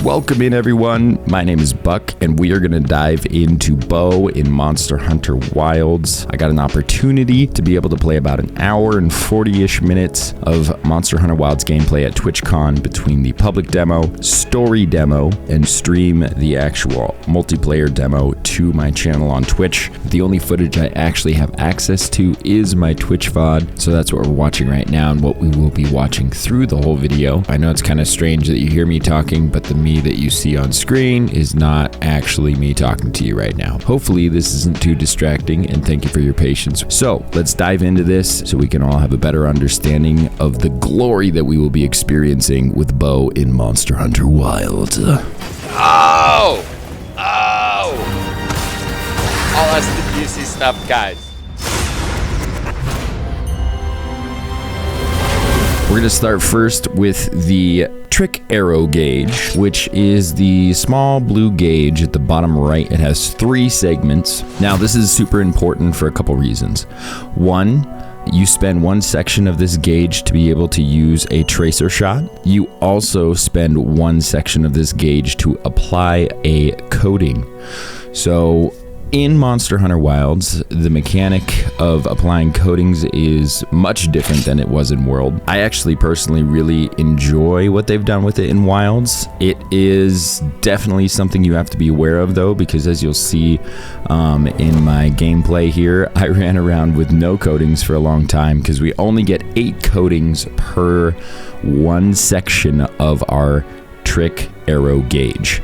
Welcome in, everyone. My name is Buck, and we are going to dive into Bo in Monster Hunter Wilds. I got an opportunity to be able to play about an hour and 40-ish minutes of Monster Hunter Wilds gameplay at TwitchCon between the public demo, story demo, and stream the actual multiplayer demo to my channel on Twitch. The only footage I actually have access to is my Twitch VOD, so that's what we're watching right now and what we will be watching through the whole video. I know it's kind of strange that you hear me talking, but the me that you see on screen is not actually me talking to you right now. Hopefully this isn't too distracting, and thank you for your patience. So let's dive into this so we can all have a better understanding of the glory that we will be experiencing with Bo in Monster Hunter Wilds. Oh! All us the PC stuff, guys. We're going to start first with the trick arrow gauge, which is the small blue gauge at the bottom right. It has 3 segments. Now, this is super important for a couple reasons. One, you spend 1 section of this gauge to be able to use a tracer shot. You also spend 1 section of this gauge to apply a coating. So in Monster Hunter Wilds, the mechanic of applying coatings is much different than it was in World. I actually personally really enjoy what they've done with it in Wilds. It is definitely something you have to be aware of, though, because as you'll see in my gameplay here, I ran around with no coatings for a long time because we only get 8 coatings per 1 section of our trick arrow gauge.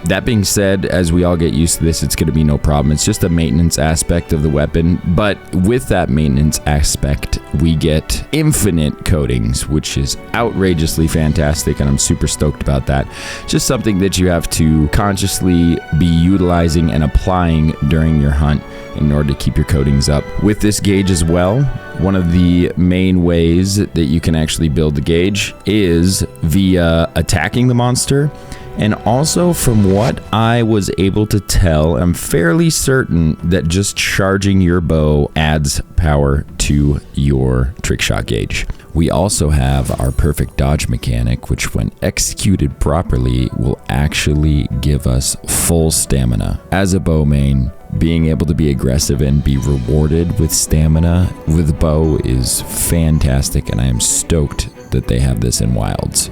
That being said, as we all get used to this, it's going to be no problem. It's just a maintenance aspect of the weapon, but with that maintenance aspect, we get infinite coatings, which is outrageously fantastic, and I'm super stoked about that. It's just something that you have to consciously be utilizing and applying during your hunt in order to keep your coatings up. With this gauge as well, one of the main ways that you can actually build the gauge is via attacking the monster. And also, from what I was able to tell, I'm fairly certain that just charging your bow adds power to your trick shot gauge. We also have our perfect dodge mechanic, which when executed properly will actually give us full stamina. As a bow main, being able to be aggressive and be rewarded with stamina with bow is fantastic, and I am stoked that they have this in Wilds.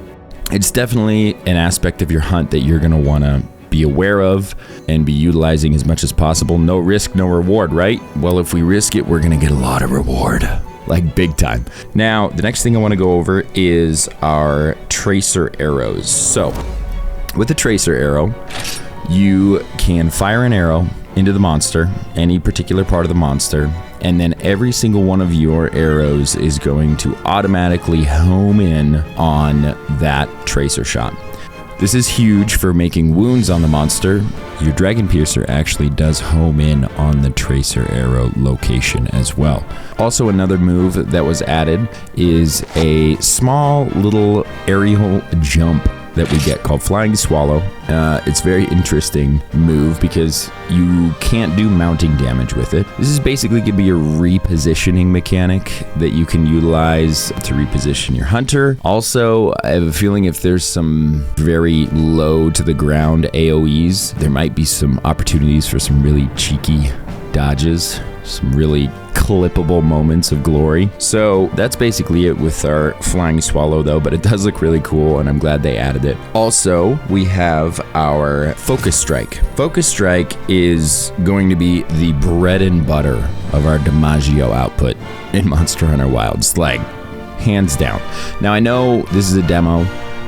It's definitely an aspect of your hunt that you're going to want to be aware of and be utilizing as much as possible. No risk, no reward, right? Well, if we risk it, we're going to get a lot of reward, like big time. Now, the next thing I want to go over is our tracer arrows. So, with a tracer arrow, you can fire an arrow into the monster, any particular part of the monster, and then every single one of your arrows is going to automatically home in on that tracer shot. This is huge for making wounds on the monster. Your Dragon Piercer actually does home in on the tracer arrow location as well. Also, another move that was added is a small little aerial jump that we get called Flying Swallow. It's a very interesting move because you can't do mounting damage with it. This is basically going to be a repositioning mechanic that you can utilize to reposition your hunter. Also, I have a feeling if there's some very low to the ground AoEs, there might be some opportunities for some really cheeky dodges, some really clippable moments of glory. So that's basically it with our Flying Swallow, though, but it does look really cool, and I'm glad they added it. Also, we have our Focus Strike. Focus Strike is going to be the bread and butter of our DiMaggio output in Monster Hunter Wilds, like hands down. Now, I know this is a demo,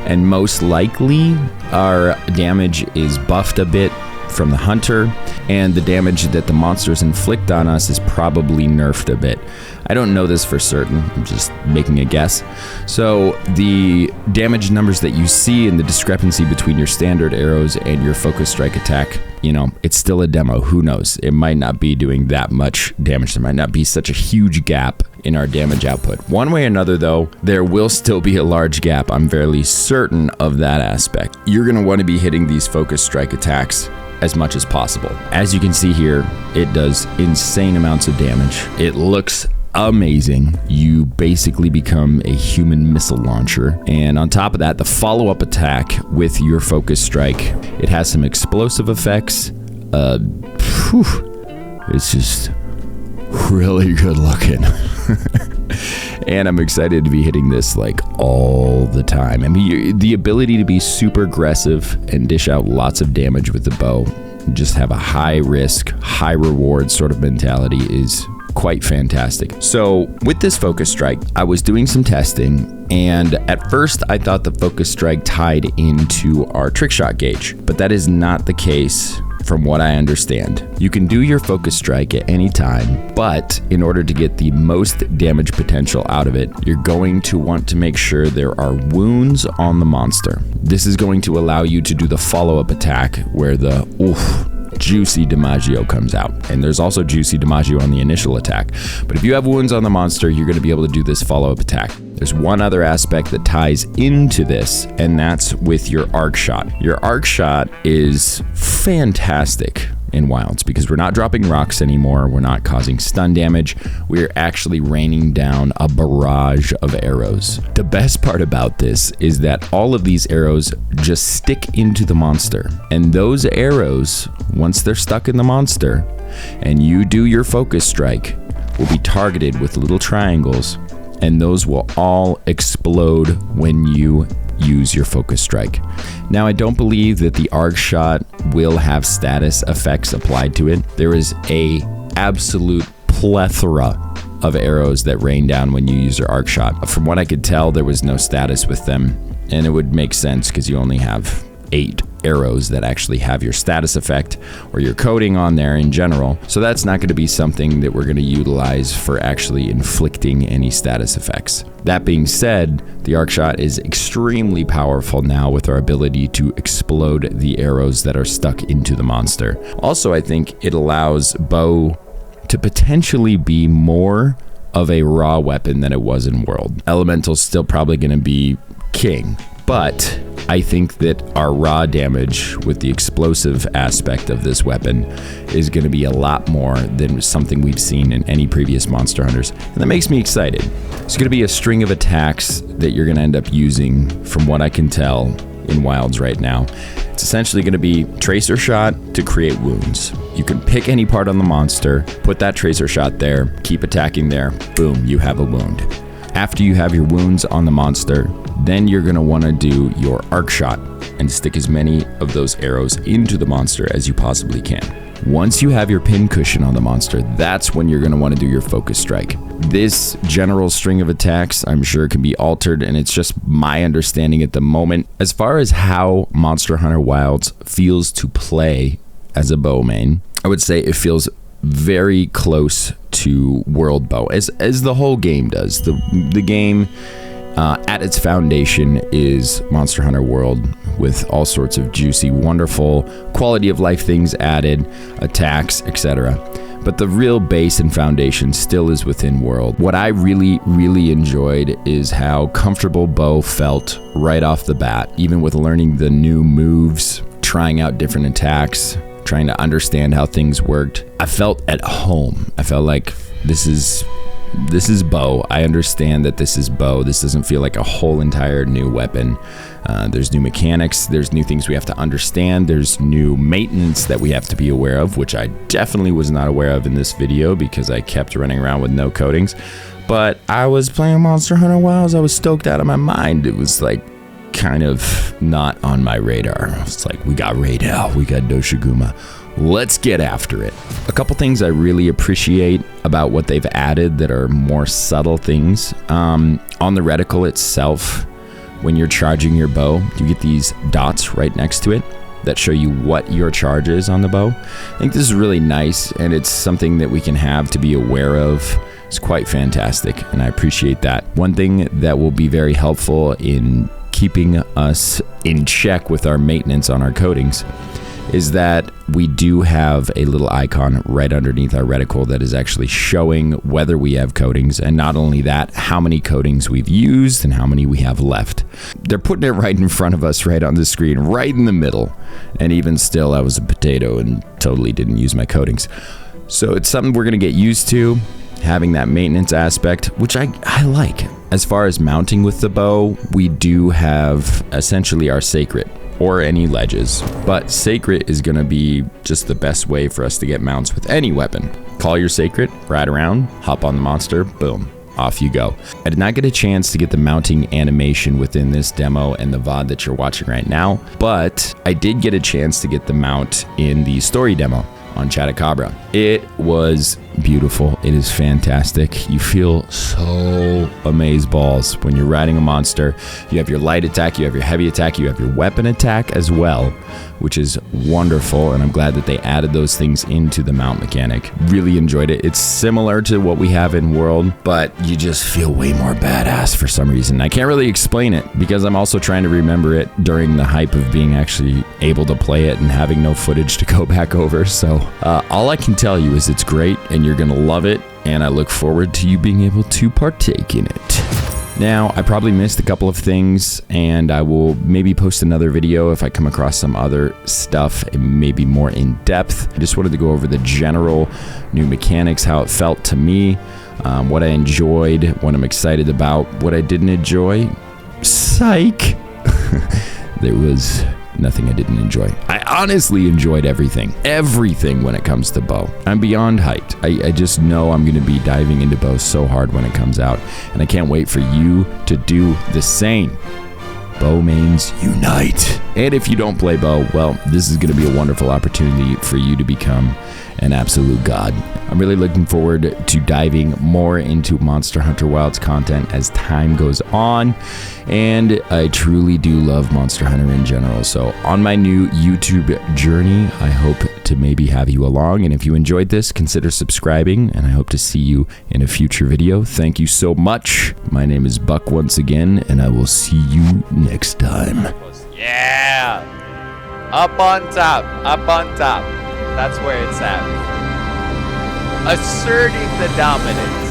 and most likely our damage is buffed a bit from the hunter, and the damage that the monsters inflict on us is probably nerfed a bit. I don't know this for certain, I'm just making a guess. So the damage numbers that you see and the discrepancy between your standard arrows and your focus strike attack, you know, it's still a demo. Who knows? It might not be doing that much damage. There might not be such a huge gap in our damage output. One way or another, though, there will still be a large gap. I'm fairly certain of that aspect. You're going to want to be hitting these focus strike attacks as much as possible. As you can see here, it does insane amounts of damage. It looks amazing. You basically become a human missile launcher. And on top of that, the follow-up attack with your focus strike, it has some explosive effects. It's just really good looking. And I'm excited to be hitting this like all the time. I mean, the ability to be super aggressive and dish out lots of damage with the bow, just have a high risk, high reward sort of mentality is quite fantastic. So with this focus strike, I was doing some testing, and at first I thought the focus strike tied into our trick shot gauge, but that is not the case. From what I understand, you can do your focus strike at any time, but in order to get the most damage potential out of it, you're going to want to make sure there are wounds on the monster. This is going to allow you to do the follow-up attack where the juicy DiMaggio comes out. And there's also juicy DiMaggio on the initial attack. But if you have wounds on the monster, you're going to be able to do this follow-up attack. There's one other aspect that ties into this, and that's with your arc shot. Your arc shot is fantastic in Wilds because we're not dropping rocks anymore. We're not causing stun damage. We're actually raining down a barrage of arrows. The best part about this is that all of these arrows just stick into the monster. And those arrows, once they're stuck in the monster and you do your focus strike, will be targeted with little triangles, and those will all explode when you use your focus strike. Now, I don't believe that the arc shot will have status effects applied to it. There is a absolute plethora of arrows that rain down when you use your arc shot. From what I could tell, there was no status with them, and it would make sense because you only have 8 arrows that actually have your status effect or your coding on there in general. So that's not going to be something that we're going to utilize for actually inflicting any status effects. That being said, the arc shot is extremely powerful now with our ability to explode the arrows that are stuck into the monster. Also, I think it allows bow to potentially be more of a raw weapon than it was in World. Elemental's still probably going to be king, but I think that our raw damage with the explosive aspect of this weapon is going to be a lot more than something we've seen in any previous Monster Hunters. And that makes me excited. It's going to be a string of attacks that you're going to end up using, from what I can tell, in Wilds right now. It's essentially going to be tracer shot to create wounds. You can pick any part on the monster, put that tracer shot there, keep attacking there, boom, you have a wound. After you have your wounds on the monster, then you're going to want to do your arc shot and stick as many of those arrows into the monster as you possibly can. Once you have your pin cushion on the monster, that's when you're going to want to do your focus strike. This general string of attacks, I'm sure, can be altered, and it's just my understanding at the moment. As far as how Monster Hunter Wilds feels to play as a bow main, I would say it feels very close to World Bow, as the whole game does. The game at its foundation is Monster Hunter World, with all sorts of juicy, wonderful quality of life things added, attacks, etc. But the real base and foundation still is within World. What I really, really enjoyed is how comfortable bow felt right off the bat, even with learning the new moves, trying out different attacks, trying to understand how things worked. I felt at home. I felt like this is bow. I understand that this is bow. This doesn't feel like a whole entire new weapon. There's new mechanics. There's new things we have to understand. There's new maintenance that we have to be aware of, which I definitely was not aware of in this video because I kept running around with no coatings. But I was playing Monster Hunter Wilds. I was stoked out of my mind. It was like kind of not on my radar. It's like, we got Raidel, we got Doshiguma, let's get after it. A couple things I really appreciate about what they've added that are more subtle things. On the reticle itself, when you're charging your bow, you get these dots right next to it that show you what your charge is on the bow. I think this is really nice, and it's something that we can have to be aware of. It's quite fantastic, and I appreciate that. One thing that will be very helpful in keeping us in check with our maintenance on our coatings is that we do have a little icon right underneath our reticle that is actually showing whether we have coatings, and not only that, how many coatings we've used and how many we have left. They're putting it right in front of us, right on the screen, right in the middle, and even still, I was a potato and totally didn't use my coatings. So it's something we're going to get used to. having that maintenance aspect, which I like. As far as mounting with the bow, we do have essentially our sacred or any ledges, but sacred is going to be just the best way for us to get mounts with any weapon. Call your sacred, ride around, hop on the monster, boom, off you go. I did not get a chance to get the mounting animation within this demo and the VOD that you're watching right now, but I did get a chance to get the mount in the story demo on Chatacabra. It was beautiful. It is fantastic. You feel so amazeballs when you're riding a monster. You have your light attack, you have your heavy attack, you have your weapon attack as well, which is wonderful, and I'm glad that they added those things into the mount mechanic. Really enjoyed it. It's similar to what we have in World, but you just feel way more badass for some reason. I can't really explain it because I'm also trying to remember it during the hype of being actually able to play it and having no footage to go back over. So all I can tell you is it's great and you're gonna love it, and I look forward to you being able to partake in it. Now, I probably missed a couple of things, and I will maybe post another video if I come across some other stuff and maybe more in depth. I just wanted to go over the general new mechanics, how it felt to me, what I enjoyed, what I'm excited about, what I didn't enjoy. Psych! There was nothing I didn't enjoy. I honestly enjoyed everything when it comes to bow. I'm beyond hyped. I just know I'm going to be diving into bow so hard when it comes out, and I can't wait for you to do the same. Bow mains unite. And if you don't play bow, well, this is going to be a wonderful opportunity for you to become an absolute god. I'm really looking forward to diving more into Monster Hunter Wilds content as time goes on, and I truly do love Monster Hunter in general. So on my new YouTube journey, I hope to maybe have you along, and if you enjoyed this, consider subscribing, and I hope to see you in a future video. Thank you so much. My name is Buck once again, and I will see you next time. Yeah! Up on top, up on top. That's where it's at. Asserting the dominance.